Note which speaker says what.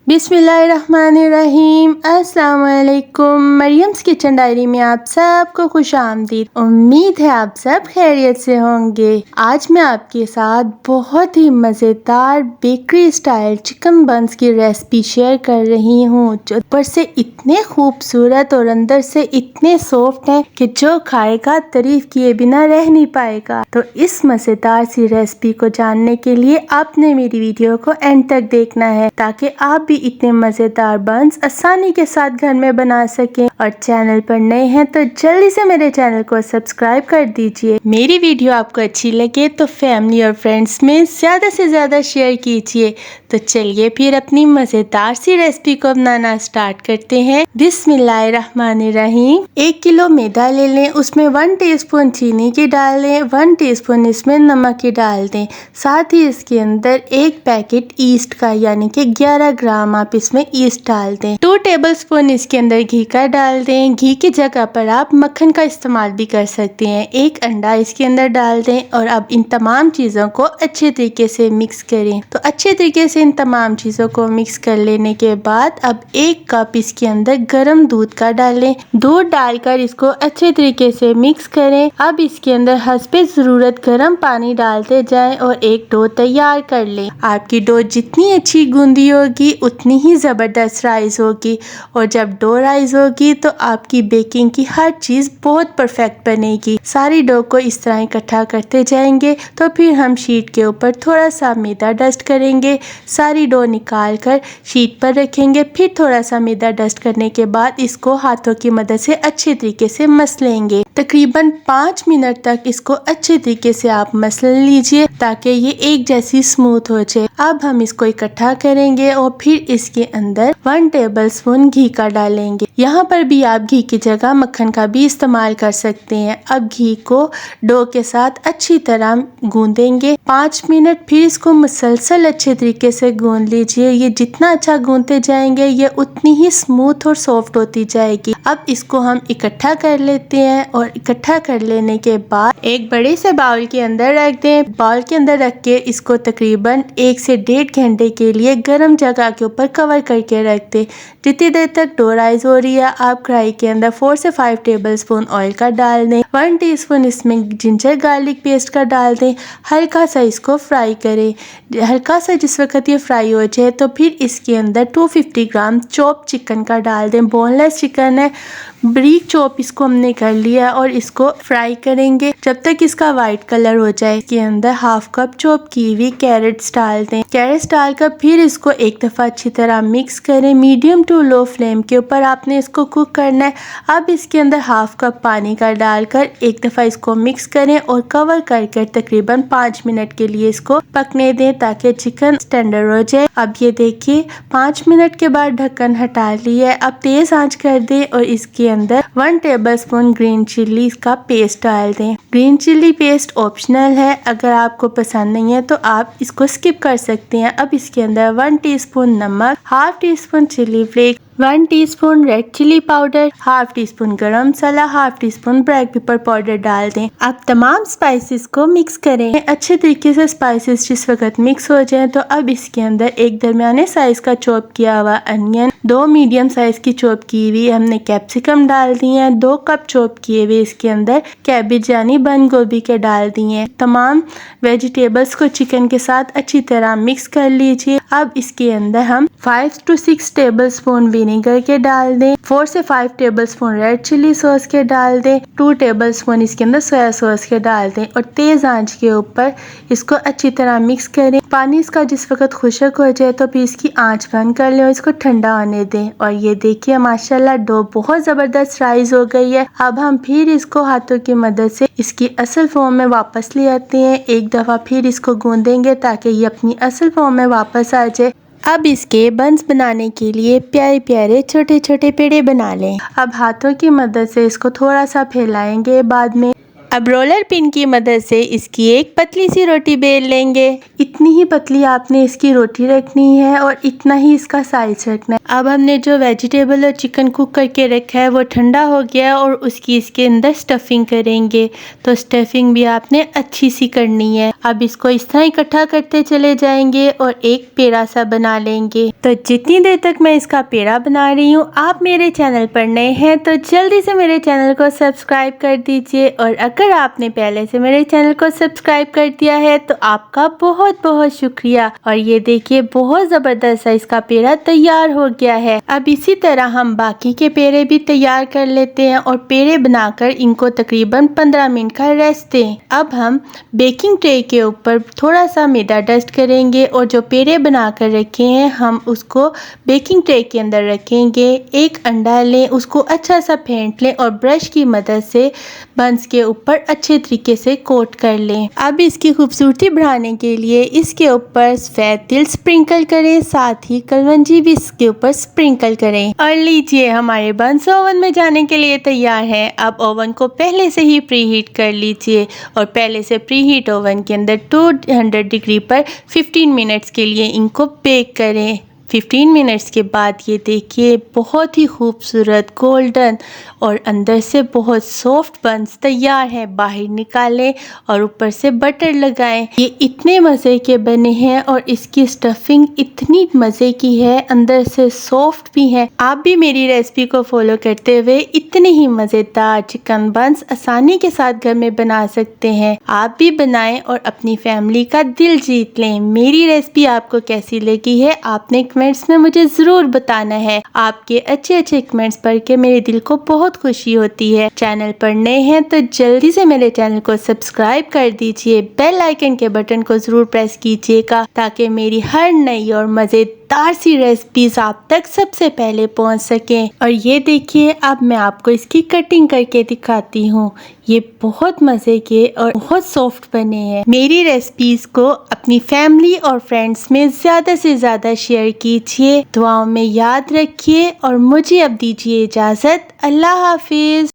Speaker 1: बिस्मिल्लाहिर्रहमानिर्रहीम। अस्सलाम वालेकुम। मरियम्स किचन डायरी में आप सबको खुश आमदीद। उम्मीद है आप सब खैरियत से होंगे। आज मैं आपके साथ बहुत ही मज़ेदार बेकरी स्टाइल चिकन बंस की रेसिपी शेयर कर रही हूँ, जो ऊपर से इतने खूबसूरत और अंदर से इतने सॉफ्ट हैं कि जो खाएगा तारीफ किए बिना रह नहीं पाएगा। तो इस मज़ेदार सी रेसिपी को जानने के लिए आपने मेरी वीडियो को एंड तक देखना है, ताकि आप भी इतने मजेदार बंस आसानी के साथ घर में बना सकें। और चैनल पर नए हैं तो जल्दी से मेरे चैनल को सब्सक्राइब कर दीजिए। मेरी वीडियो आपको अच्छी लगे तो फैमिली और फ्रेंड्स में ज़्यादा से ज़्यादा शेयर कीजिए। तो चलिए फिर अपनी मज़ेदार सी रेसिपी को बनाना स्टार्ट करते हैं। बिस्मिल्लाहिर्रहमानिर्रहीम। 1 किलो मैदा ले लें, उसमें 1 टीस्पून चीनी की डाल दें, 1 टीस्पून इसमें नमक की डाल दें। साथ ही इसके अंदर 1 पैकेट ईस्ट का यानी कि 11 ग्राम आप इसमें ईस्ट डाल दें। 2 टेबलस्पून इसके अंदर घी का डाल दें। घी की जगह पर आप मक्खन का इस्तेमाल भी कर सकते हैं। 1 अंडा इसके अंदर डाल दें और अब इन तमाम चीज़ों को अच्छे तरीके से मिक्स करें। तो अच्छे तरीके से इन तमाम चीज़ों को मिक्स कर लेने के बाद अब 1 कप इसके अंदर गर्म दूध का डालें। दूध डालकर इसको अच्छे तरीके से मिक्स करें। अब इसके अंदर हस्बे ज़रूरत गर्म पानी डालते जाएं और एक डो तैयार कर लें। आपकी डो जितनी अच्छी गूंदी होगी उतनी ही ज़बरदस्त राइस होगी, और जब डो राइस होगी तो आपकी बेकिंग की हर चीज़ बहुत परफेक्ट बनेगी। सारी डो को इस तरह इकट्ठा करते जाएंगे। तो फिर हम शीट के ऊपर थोड़ा सा मैदा डस्ट करेंगे। सारी डो निकाल कर शीट पर रखेंगे। फिर थोड़ा सा मैदा डस्ट करने के बाद इसको हाथों की मदद से अच्छे तरीके से मस लेंगे। तकरीबन 5 मिनट तक इसको अच्छे तरीके से आप मसल लीजिए ताकि ये एक जैसी स्मूथ हो जाए। अब हम इसको इकट्ठा करेंगे और फिर इसके अंदर 1 टेबलस्पून घी का डालेंगे। यहाँ पर भी आप घी की जगह मक्खन का भी इस्तेमाल कर सकते हैं। अब घी को डो के साथ अच्छी तरह गूंदेंगे 5 मिनट। फिर इसको मुसलसल अच्छे तरीके से गूंद लीजिए। ये जितना अच्छा गूंदते जाएंगे ये उतनी ही स्मूथ और सॉफ्ट होती जाएगी। अब इसको हम इकट्ठा कर लेते हैं और इकट्ठा कर लेने के बाद एक बड़े से बाउल के अंदर रख दें। बाउल के अंदर रख के इसको तकरीबन 1 से 1.5 घंटे के लिए गर्म जगह के ऊपर कवर करके रख दें। जितनी देर तक डो राइस हो रही है आप कढ़ाई के अंदर 4 से 5 टेबलस्पून ऑयल का डाल दें। 1 टीस्पून इसमें जिंजर गार्लिक पेस्ट का डाल दें। हल्का सा इसको फ्राई करें। हल्का सा जिस वक्त ये फ्राई हो जाए तो फिर इसके अंदर 250 ग्राम चॉप चिकन का डाल दें। बोनलेस चिकन है, बारीक चॉप इसको हमने कर लिया और इसको फ्राई करेंगे जब तक इसका वाइट कलर हो जाए। इसके अंदर 1/2 कप चॉप की हुई कैरेट्स डाल दें। कैरेट्स डालकर फिर इसको एक दफ़ा अच्छी तरह मिक्स करें। मीडियम टू लो फ्लेम के ऊपर आपने इसको कुक करना है। अब इसके अंदर 1/2 कप पानी का डालकर एक दफ़ा इसको मिक्स करें और कवर करके तकरीबन 5 मिनट के लिए इसको पकने दें ताकि चिकन टेंडर हो जाए। अब ये देखिए 5 मिनट के बाद ढक्कन हटा लिया है। अब तेज़ आंच कर दें और इसके अंदर 1 टेबलस्पून ग्रीन चिल्ली का पेस्ट डाल दें। ग्रीन चिल्ली पेस्ट ऑप्शनल है, अगर आपको पसंद नहीं है तो आप इसको स्किप कर सकते हैं। अब इसके अंदर 1 टीस्पून नमक, 1/2 teaspoon chili flakes, 1 teaspoon red chili powder, 1/2 teaspoon garam masala, 1/2 teaspoon black pepper powder डाल दें। अब तमाम स्पाइसेस को मिक्स करें। अच्छे तरीके से स्पाइसेस जिस वक्त मिक्स हो जाएं तो अब इसके अंदर एक दरमियाने साइज का चॉप किया हुआ अनियन, 2 मीडियम साइज की चॉप की हुई हमने कैप्सिकम डाल दी है, 2 कप चॉप किए हुए इसके अंदर कैबेज यानी बंद गोभी के डाल दिए। तमाम वेजिटेबल्स को चिकन के साथ अच्छी तरह मिक्स कर लीजिए। अब इसके अंदर हम 5 to 6 टेबलस्पून विनेगर के डाल दें, 4 से 5 टेबलस्पून रेड चिली सॉस के डाल दें, 2 टेबलस्पून इसके अंदर सोया सॉस के डाल दें और तेज आंच के ऊपर इसको अच्छी तरह मिक्स करें। पानी इसका जिस वक्त खुशक हो जाए तो फिर इसकी आंच बंद कर लें और इसको ठंडा होने दें। और ये देखिए माशाल्लाह डो बहुत ज़बरदस्त राइस हो गई है। अब हम फिर इसको हाथों की मदद से इसकी असल फॉर्म में वापस ले आते हैं। एक दफ़ा फिर इसको गूंदेंगे ताकि ये अपनी असल फॉर्म में वापस आ जाए। अब इसके बंस बनाने के लिए प्यारे प्यारे छोटे छोटे पेड़े बना लें। अब हाथों की मदद से इसको थोड़ा सा फैलाएंगे। बाद में अब रोलर पिन की मदद से इसकी एक पतली सी रोटी बेल लेंगे। इतनी ही पतली आपने इसकी रोटी रखनी है और इतना ही इसका साइज रखना है। अब हमने जो वेजिटेबल और चिकन कुक करके रखा है वो ठंडा हो गया और उसकी इसके अंदर स्टफिंग करेंगे। तो स्टफिंग भी आपने अच्छी सी करनी है। अब इसको इस तरह इकट्ठा करते चले जाएंगे और एक पेड़ा सा बना लेंगे। तो जितनी देर तक मैं इसका पेड़ा बना रही हूँ, आप मेरे चैनल पर नए हैं तो जल्दी से मेरे चैनल को सब्सक्राइब कर दीजिए, और अगर आपने पहले से मेरे चैनल को सब्सक्राइब कर दिया है तो आपका बहुत बहुत शुक्रिया। और ये देखिए बहुत ज़बरदस्त सा इसका पेड़ा तैयार हो गया है। अब इसी तरह हम बाकी के पेड़े भी तैयार कर लेते हैं और पेड़े बनाकर इनको तकरीबन 15 मिनट का रेस्ट दें। अब हम बेकिंग ट्रे के ऊपर थोड़ा सा मैदा डस्ट करेंगे और जो पेड़े बनाकर रखे हैं हम उसको बेकिंग ट्रे के अंदर रखेंगे। एक अंडा लें, उसको अच्छा सा फेंट लें और ब्रश की मदद से बंस के ऊपर अच्छे तरीके से कोट कर लें। अब इसकी खूबसूरती बढ़ाने के लिए इसके ऊपर सफेद तिल स्प्रिंकल करें, साथ ही कलवंजी भी इसके ऊपर स्प्रिंकल करें। और लीजिए हमारे बंस ओवन में जाने के लिए तैयार है। अब ओवन को पहले से ही प्री हीट कर लीजिए और पहले से प्री हीट ओवन के अंदर 200 डिग्री पर 15 मिनट्स के लिए इनको बेक करें। 15 मिनट्स के बाद ये देखिए बहुत ही खूबसूरत गोल्डन और अंदर से बहुत सॉफ्ट बंस तैयार है। बाहर निकालें और ऊपर से बटर लगाएं। ये इतने मज़े के बने हैं और इसकी स्टफिंग इतनी मज़े की है, अंदर से सॉफ्ट भी है। आप भी मेरी रेसिपी को फॉलो करते हुए इतने ही मज़ेदार चिकन बंस आसानी के साथ घर में बना सकते हैं। आप भी बनाएं और अपनी फैमिली का दिल जीत लें। मेरी रेसिपी आपको कैसी लगी है आपने कमेंट्स में मुझे ज़रूर बताना है। आपके अच्छे अच्छे कमेंट्स पढ़ के मेरे दिल को बहुत खुशी होती है। चैनल पर नए हैं तो जल्दी से मेरे चैनल को सब्सक्राइब कर दीजिए। बेल आइकन के बटन को ज़रूर प्रेस कीजिएगा ताकि मेरी हर नई और मज़ेदार सी रेसिपीज़ आप तक सबसे पहले पहुंच सकें। और ये देखिए अब मैं आपको इसकी कटिंग करके दिखाती हूँ। ये बहुत मज़े के और बहुत सॉफ्ट बने हैं। मेरी रेसिपीज़ को अपनी फैमिली और फ्रेंड्स में ज़्यादा से ज़्यादा शेयर कीजिए। दुआओं में याद रखिए और मुझे अब दीजिए इजाज़त। अल्लाह हाफिज़।